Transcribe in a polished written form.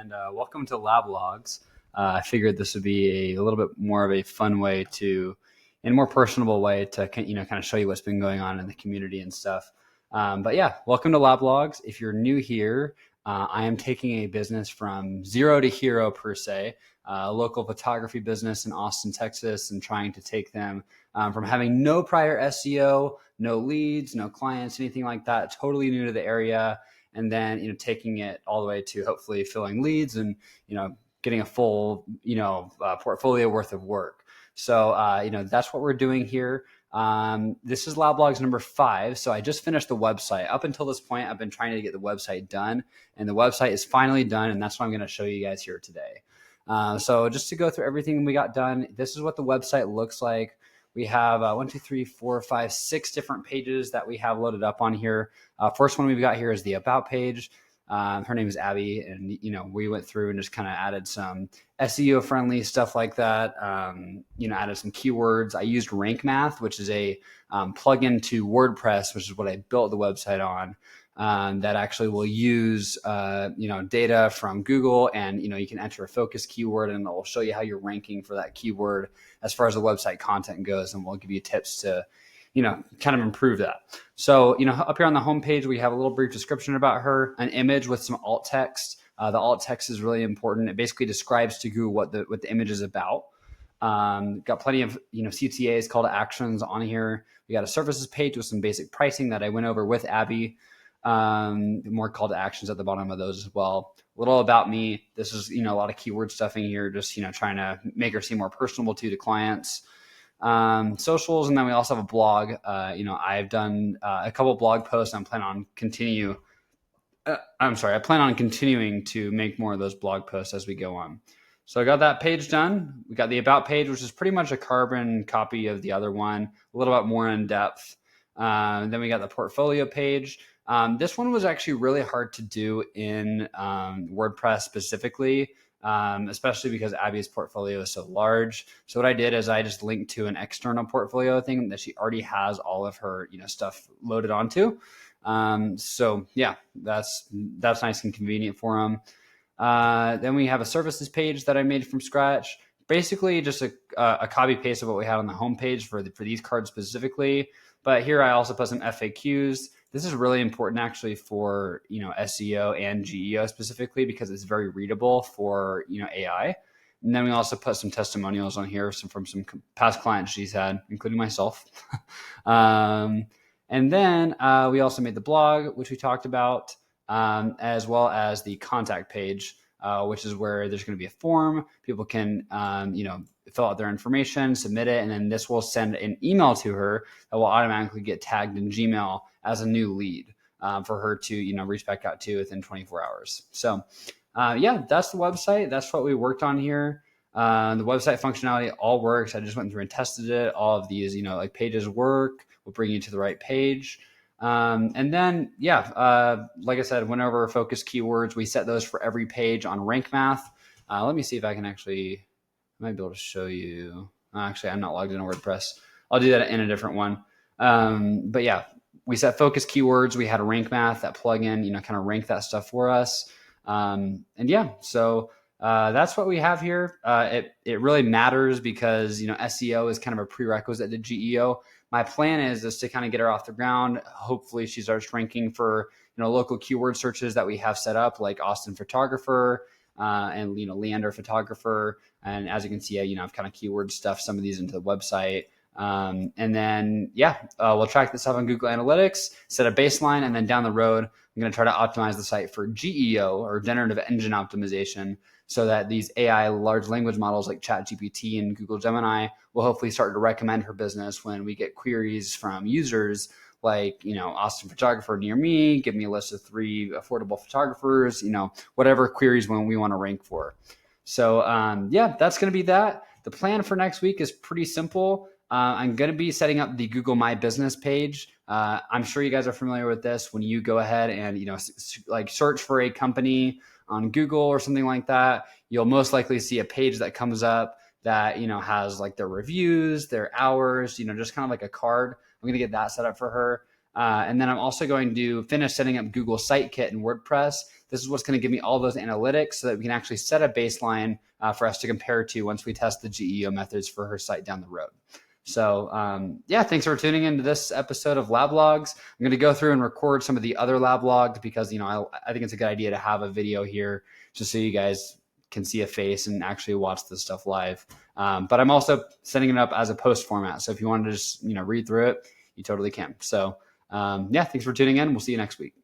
and welcome to Lab Logs. I figured this would be a little bit more of a fun way to, in a more personable way to kind of show you what's been going on in the community and stuff. But yeah, welcome to Lab Logs. If you're new here, I am taking a business from zero to hero per se, a local photography business in Austin, Texas, and trying to take them from having no prior SEO, no leads, no clients, anything like that, totally new to the area, and then taking it all the way to hopefully filling leads and getting a full portfolio worth of work. So that's what we're doing here. This is Lab Logs number 5. So I just finished the website. Up until this point, I've been trying to get the website done, and the website is finally done, and that's what I'm going to show you guys here today. So just to go through everything we got done, this is what the website looks like. We have 6 different pages that we have loaded up on here. First one we've got here is the About page. Her name is Abby, and we went through and just kind of added some SEO friendly stuff like that. Added some keywords. I used Rank Math, which is a plugin to WordPress, which is what I built the website on. That actually will use data from Google, and you can enter a focus keyword, and it will show you how you're ranking for that keyword as far as the website content goes, and we'll give you tips to kind of improve that. So up here on the homepage, we have a little brief description about her, an image with some alt text. The alt text is really important. It basically describes to Google what the image is about. Got plenty of CTAs, call to actions on here. We got a services page with some basic pricing that I went over with Abby. More call to actions at the bottom of those as well. A little about me. This is a lot of keyword stuffing here, just trying to make her seem more personable to clients. Socials, and then we also have a blog. I've done a couple blog posts. I plan on continuing to make more of those blog posts as we go on. So I got that page done. We got the About page, which is pretty much a carbon copy of the other one, a little bit more in depth. Then we got the portfolio page. This one was actually really hard to do in WordPress specifically, especially because Abby's portfolio is so large. So what I did is I just linked to an external portfolio thing that she already has all of her stuff loaded onto. So yeah, that's nice and convenient for them. Then we have a services page that I made from scratch. Basically just a copy paste of what we had on the homepage for these cards specifically. But here I also put some FAQs. This is really important actually for SEO and GEO specifically because it's very readable for AI. And then we also put some testimonials on here, from some past clients she's had, including myself. And then we also made the blog, which we talked about, as well as the contact page, which is where there's going to be a form. People can fill out their information, submit it, and then this will send an email to her that will automatically get tagged in Gmail as a new lead for her to reach back out to within 24 hours. So yeah, that's the website. That's what we worked on here. The website functionality all works. I just went through and tested it. All of these pages work. Will bring you to the right page. And then like I said, went over focus keywords. We set those for every page on Rank Math. Let me see if I can I might be able to show you. Actually, I'm not logged into WordPress. I'll do that in a different one. But yeah, we set focus keywords. We had a Rank Math, that plugin, kind of rank that stuff for us. And yeah, so that's what we have here. It really matters because SEO is kind of a prerequisite to GEO. My plan is just to kind of get her off the ground. Hopefully she starts ranking for local keyword searches that we have set up, like Austin photographer and Leander photographer. And as you can see, I've kind of keyword stuffed some of these into the website. And then we'll track this up on Google Analytics, set a baseline, and then down the road I'm going to try to optimize the site for GEO, or generative engine optimization, so that these AI large language models like ChatGPT and Google Gemini will hopefully start to recommend her business when we get queries from users like, Austin photographer near me, give me a list of 3 affordable photographers, whatever queries when we want to rank for. So that's going to be that. The plan for next week is pretty simple. I'm going to be setting up the Google My Business page. I'm sure you guys are familiar with this. When you go ahead and, search for a company on Google or something like that, you'll most likely see a page that comes up that, has like their reviews, their hours, just kind of like a card. I'm going to get that set up for her. And then I'm also going to finish setting up Google Site Kit and WordPress. This is what's going to give me all those analytics so that we can actually set a baseline for us to compare to once we test the GEO methods for her site down the road. So yeah, thanks for tuning into this episode of Lab Logs. I'm going to go through and record some of the other Lab Logs because, I think it's a good idea to have a video here just so you guys can see a face and actually watch this stuff live. But I'm also setting it up as a post format. So if you wanted to just, read through it, you totally can. So yeah, thanks for tuning in. We'll see you next week.